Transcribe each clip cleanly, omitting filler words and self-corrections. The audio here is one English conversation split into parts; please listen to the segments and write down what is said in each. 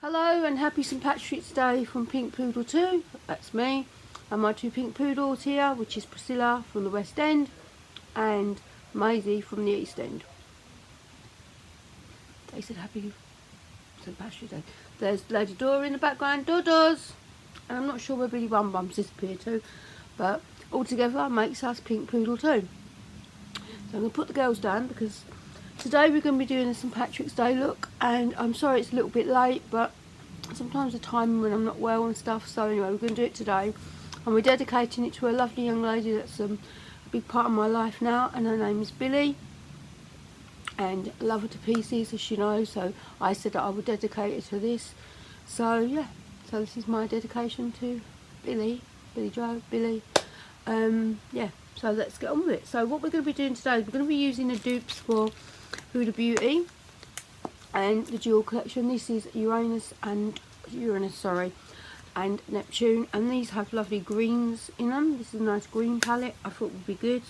Hello and happy St Patrick's Day from Pink Poodle 2, that's me, and my two pink poodles here, which is Priscilla from the West End and Maisie from the East End. They said happy St Patrick's Day. There's Lady Dora in the background, Dodos, and I'm not sure where Billie Bum Bum's disappeared to, but altogether makes us Pink Poodle 2. So I'm going to put the girls down because today we're going to be doing a St Patrick's Day look, and I'm sorry it's a little bit late, but sometimes the time when I'm not well and stuff. So anyway, we're going to do it today, and we're dedicating it to a lovely young lady that's a big part of my life now, and her name is Billie, and I love her to pieces, as you know. So I said that I would dedicate it to this. So yeah, so this is my dedication to Billie Joe, Billie. Yeah, so let's get on with it. So what we're going to be doing today is we're going to be using the dupes for Huda Beauty and the Jewel collection. This is Uranus, and Neptune, and these have lovely greens in them. This is a nice green palette. I thought would be good.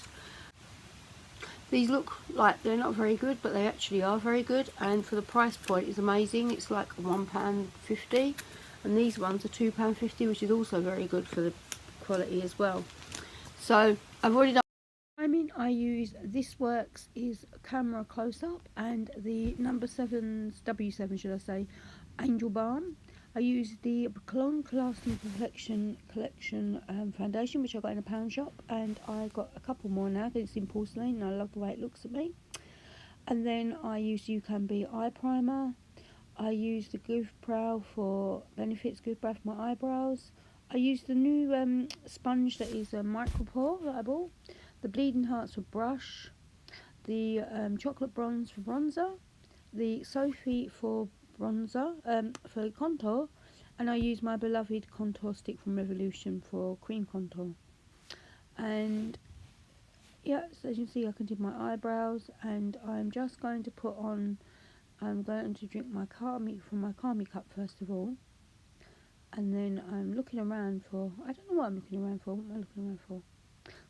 These look like they're not very good, but they actually are very good, and for the price point is amazing. It's like £1.50, and these ones are £2.50, which is also very good for the quality as well. So I've already done timing. I use This Works is camera close up, and the number 7's W7 should I say, Angel Balm. I use the Cologne Lasting Collection foundation, which I got in a pound shop, and I got a couple more now because it's in porcelain and I love the way it looks at me. And then I use You Can Be eye primer. I use the Goof Brow for Benefits Goof Brow for my eyebrows. I use the new sponge that is a micro pore that I bought. The Bleeding Hearts for brush. The Chocolate Bronze for bronzer. The Sophie for bronzer, for contour, and I use my beloved contour stick from Revolution for cream contour. And yeah, so as you can see, I can do my eyebrows, and I'm just going to put on, I'm going to drink my Kami from my Kami cup first of all, and then I'm looking around for, I don't know what I'm looking around for. What am I looking around for?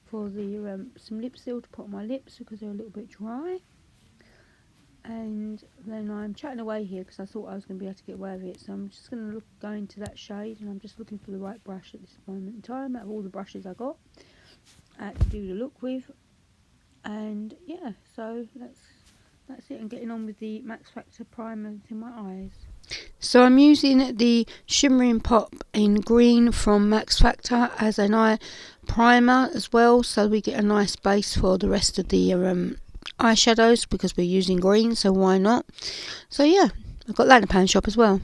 For the some lip seal to put on my lips because they're a little bit dry. And then I'm chatting away here because I thought I was going to be able to get away with it, so I'm just going to go into that shade, and I'm just looking for the right brush at this moment in time out of all the brushes I got to do the look with. And yeah, so that's it. I'm getting on with the Max Factor primer in my eyes. So I'm using the Shimmering Pop in green from Max Factor as an eye primer as well, so we get a nice base for the rest of the eyeshadows, because we're using green, so why not? So yeah, I've got that in the pan shop as well.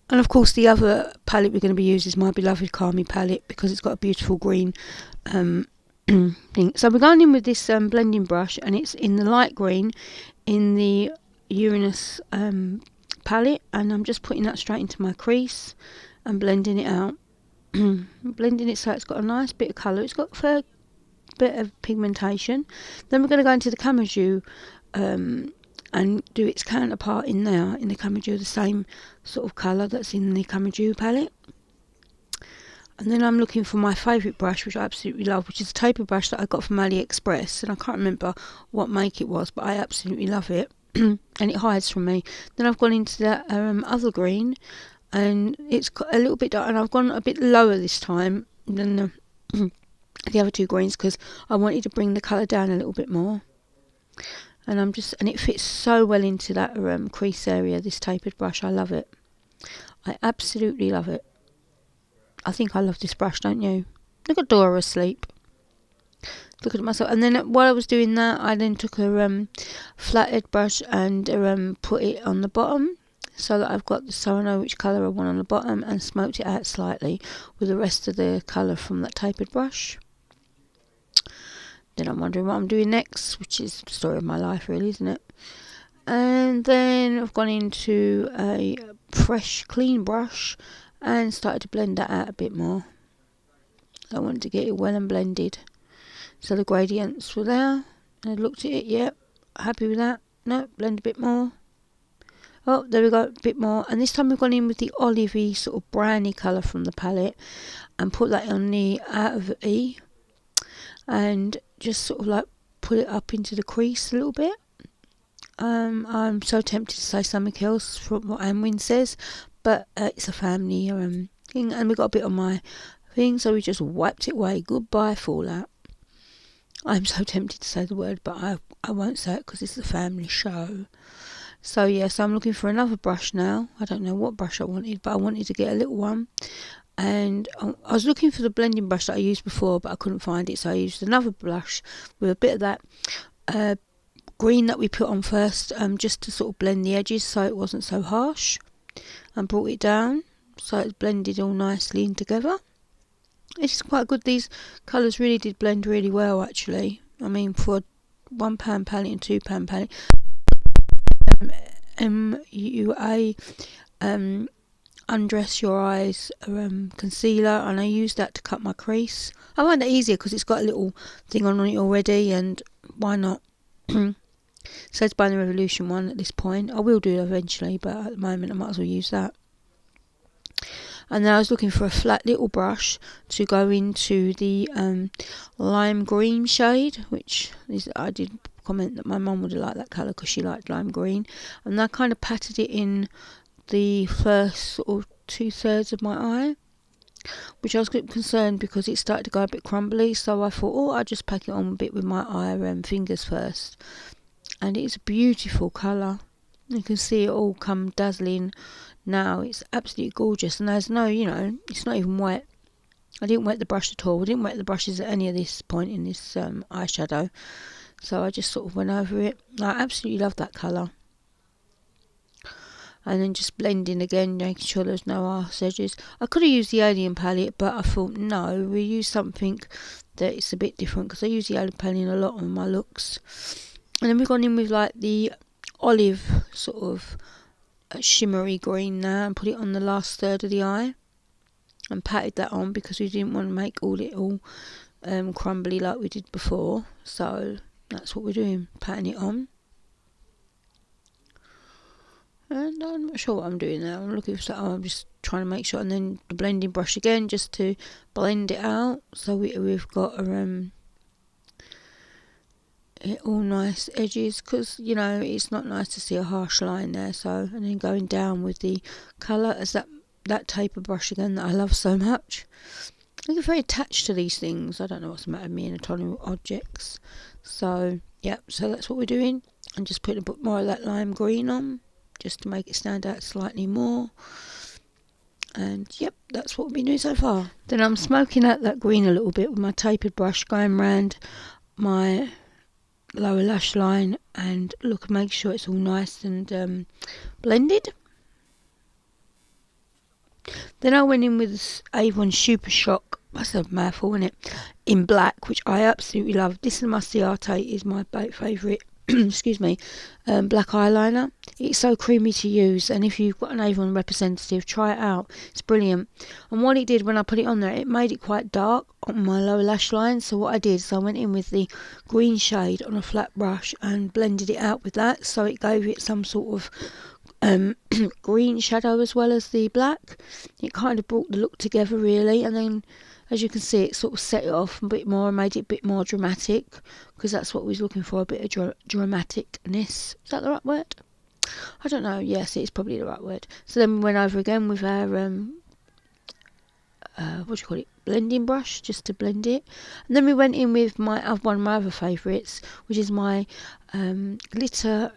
And of course the other palette we're going to be using is my beloved Kami palette, because it's got a beautiful green thing. So we're going in with this blending brush, and it's in the light green in the Uranus palette, and I'm just putting that straight into my crease and blending it out. Blending it so it's got a nice bit of colour. It's got a bit of pigmentation. Then we're going to go into the Camouflage and do its counterpart in there, in the Camouflage, the same sort of colour that's in the Camouflage palette. And then I'm looking for my favourite brush, which I absolutely love, which is a taper brush that I got from AliExpress, and I can't remember what make it was, but I absolutely love it. And it hides from me. Then I've gone into that other green, and it's got a little bit dark, and I've gone a bit lower this time than the other two greens, because I wanted to bring the colour down a little bit more. And and it fits so well into that crease area, this tapered brush. I love it. I absolutely love it. I think I love this brush, don't you? Look at Dora asleep. Looking at myself. And then while I was doing that, I then took a flathead brush and put it on the bottom, so that I've got, so I know which colour I want on the bottom, and smoked it out slightly with the rest of the colour from that tapered brush. Then I'm wondering what I'm doing next, which is the story of my life really, isn't it? And then I've gone into a fresh clean brush and started to blend that out a bit more. I wanted to get it well and blended, so the gradients were there, and I looked at it, yep, happy with that. No, blend a bit more. Oh, there we go, a bit more. And this time we've gone in with the olivey sort of browny colour from the palette and put that on the out of E, and just sort of like put it up into the crease a little bit, I'm so tempted to say something else from what Anwin says, but it's a family thing, and we got a bit on my thing, so we just wiped it away. Goodbye fallout. I'm so tempted to say the word, but I won't say it because it's a family show. So yeah, so I'm looking for another brush now. I don't know what brush I wanted, but I wanted to get a little one. And I was looking for the blending brush that I used before, but I couldn't find it, so I used another brush with a bit of that green that we put on first, just to sort of blend the edges so it wasn't so harsh, and brought it down so it's blended all nicely in together. It's quite good. These colours really did blend really well, actually. I mean, for a £1 palette and £2 palette, MUA Undress Your Eyes concealer, and I used that to cut my crease. I find it easier because it's got a little thing on it already, and why not? So it's by the Revolution one at this point. I will do it eventually, but at the moment I might as well use that. And then I was looking for a flat little brush to go into the lime green shade, which is, I did comment that my mum would have liked that colour because she liked lime green. And I kind of patted it in the first sort of 2/3 of my eye, which I was a bit concerned because it started to go a bit crumbly, so I thought, oh, I'll just pack it on a bit with my eye fingers first. And it's a beautiful colour. You can see it all come dazzling now. It's absolutely gorgeous, and there's no, it's not even wet. I didn't wet the brush at all. I didn't wet the brushes at any of this point in this eyeshadow, so I just sort of went over it. I absolutely love that colour. And then just blending again, making sure there's no arse edges. I could have used the Alien palette, but I thought no, we use something that is a bit different, because I use the Alien palette a lot on my looks. And then we've gone in with like the olive sort of shimmery green now, and put it on the last third of the eye and patted that on because we didn't want to make it all crumbly like we did before. So that's what we're doing, patting it on. And I'm not sure what I'm doing now. I'm looking for something. I'm just trying to make sure, and then the blending brush again just to blend it out so we've got all nice edges, because it's not nice to see a harsh line there. So, and then going down with the colour as that taper brush again that I love so much. I get very attached to these things. I don't know what's the matter with me and atomic objects. So yeah, so that's what we're doing, and just putting a bit more of that lime green on just to make it stand out slightly more. And yep, that's what we've been doing so far. Then I'm smoking out that green a little bit with my tapered brush, going round my lower lash line and make sure it's all nice and blended. Then I went in with this Avon Super Shock, that's a mouthful, isn't it, in black, which I absolutely love. This is my Ciate, is my favourite excuse me, black eyeliner. It's so creamy to use, and if you've got an Avon representative, try it out. It's brilliant. And what it did when I put it on there, it made it quite dark on my lower lash line. So what I did is I went in with the green shade on a flat brush and blended it out with that, so it gave it some sort of green shadow as well as the black. It kind of brought the look together really, and then as you can see it sort of set it off a bit more and made it a bit more dramatic, because that's what we was looking for, a bit of dramaticness. Is that the right word? I don't know. Yes, it's probably the right word. So then we went over again with our blending brush, just to blend it. And then we went in with one of my other favourites, which is my glitter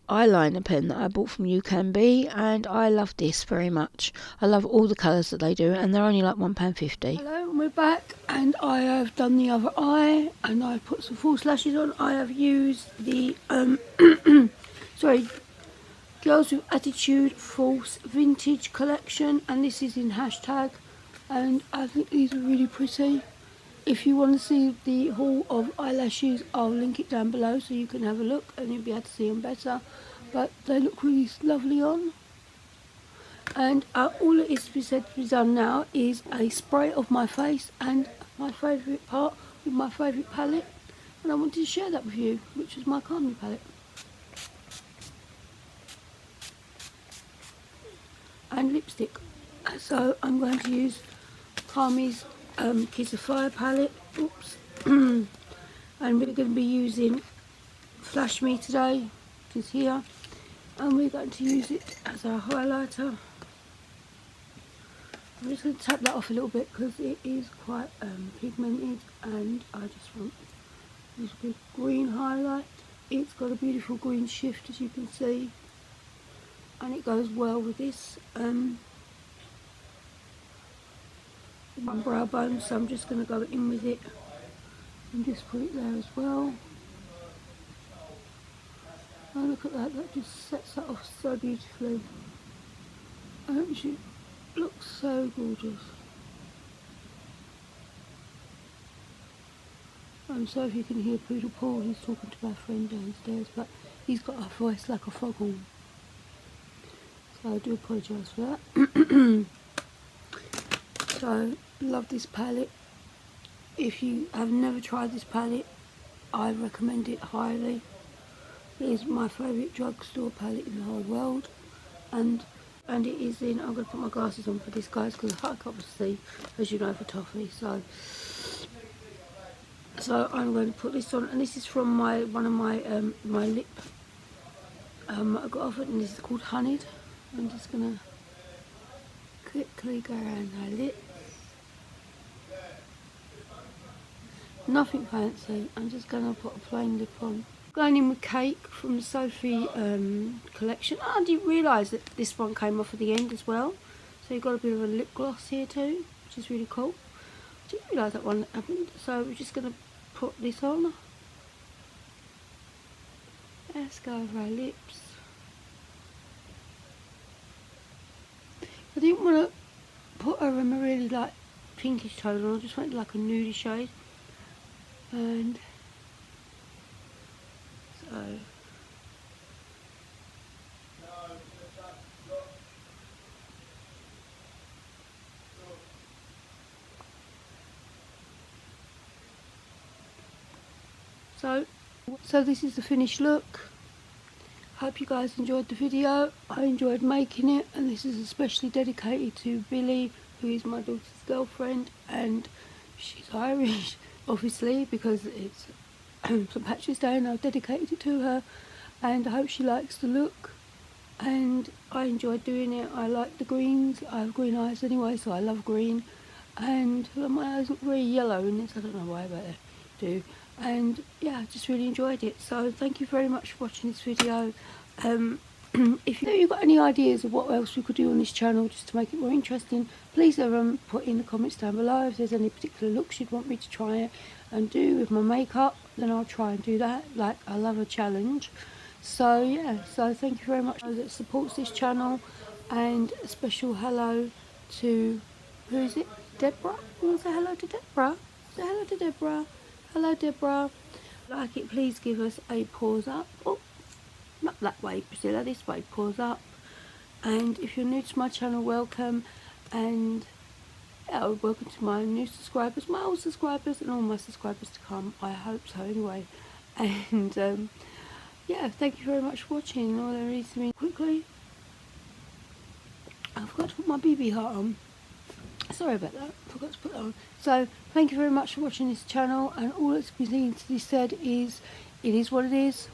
eyeliner pen that I bought from You Can Be, and I love this very much. I love all the colours that they do, and they're only like £1.50. Hello, and we're back, and I have done the other eye, and I've put some false lashes on. I have used the Girls with Attitude False Vintage Collection, and this is in hashtag, and I think these are really pretty. If you want to see the haul of eyelashes, I'll link it down below so you can have a look and you'll be able to see them better. But they look really lovely on. And all it is to be done now is a spray of my face and my favourite part with my favourite palette. And I wanted to share that with you, which is my Calming palette. And lipstick. So I'm going to use Calmy's Kiss of Fire palette. Oops. And we're going to be using Flash Me today. is here, and we're going to use it as our highlighter. I'm just going to tap that off a little bit because it is quite pigmented, and I just want this good green highlight. It's got a beautiful green shift, as you can see, and it goes well with this brow bone, so I'm just going to go in with it and just put it there as well. Oh, look at that, that just sets that off so beautifully. And it looks so gorgeous. I'm sorry if you can hear Poodle Paul, he's talking to my friend downstairs, but he's got a voice like a foghorn. So I do apologise for that. So, love this palette. If you have never tried this palette, I recommend it highly. It is my favourite drugstore palette in the whole world, and it is in. I'm going to put my glasses on for this, guys, because I can't see, as you know, for toffee. So I'm going to put this on, and this is from one of my my lip. I got off it, and this is called Honeyed. I'm just going to quickly go around my lips. Nothing fancy. I'm just going to put a plain lip on. Going in with Cake from the Sophie collection. Oh, I didn't realise that this one came off at the end as well. So you've got a bit of a lip gloss here too, which is really cool. I didn't realise that one happened. So we're just going to put this on. Let's go over our lips. I didn't want to put a really like pinkish tone on. I just wanted like a nudie shade. And so this is the finished look. Hope you guys enjoyed the video. I enjoyed making it, and this is especially dedicated to Billie, who is my daughter's girlfriend, and she's Irish, obviously, because it's St Patrick's Day and I've dedicated it to her, and I hope she likes the look. And I enjoyed doing it. I like the greens. I have green eyes anyway, so I love green, and my eyes look very yellow in this. I don't know why, but they do. And yeah, I just really enjoyed it. So thank you very much for watching this video. If you've got any ideas of what else we could do on this channel just to make it more interesting, please put in the comments down below. If there's any particular looks you'd want me to try and do with my makeup, then I'll try and do that. Like, I love a challenge. So yeah, so thank you very much that supports this channel, and a special hello to, who is it? Deborah? You want to say hello to Deborah? Say hello to Deborah. Hello Deborah. Like it, please give us a paws up. Oh, not that way Priscilla, this way, paws up. And if you're new to my channel, welcome. And yeah, welcome to my new subscribers, my old subscribers, and all my subscribers to come. I hope so anyway. And yeah, thank you very much for watching. All there is to me quickly. I forgot to put my BB heart on. Sorry about that, I forgot to put that on. So thank you very much for watching this channel, and all that's been to be said is, it is what it is,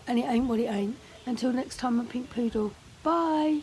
and it ain't what it ain't. Until next time, I'm Pink Poodle. Bye.